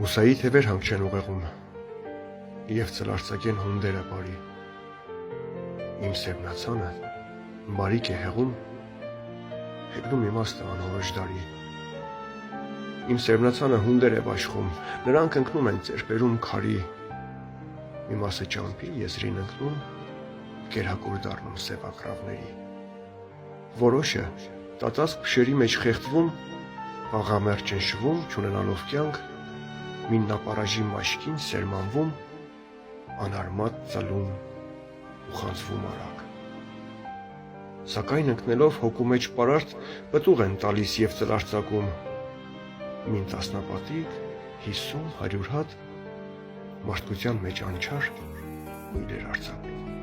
Մուսայի թևեր հանք չեն ուղեղում, և ծլարծակեն հունդերը բարի, իմ սևնացանը բարիք է հեղում, հեգնում իմաստը անորոշ դարի, իմ սևնացանը հունդեր է բաշխում, նրանք ընկնում են ծերպերում քարի, մի մասը ճամփի եզրին ընկնում, գերակուր դառնում սև ակռավների, որոշը տածածկ փշերի մեջ խեղդվում, աղամերջ են շվում, չունենալով կյանք, միննապարաժի մաշկին սերմանվում, անարմատ ծլում ու խանձվում արագ, սակայն ընկնելով հոգու մեջ պարարտ պտուղ են տալիս և ծլարծակում, մին տասնապատիկ, 50-100 հատ մարդկության մեջ անչար հույլեր արձակում։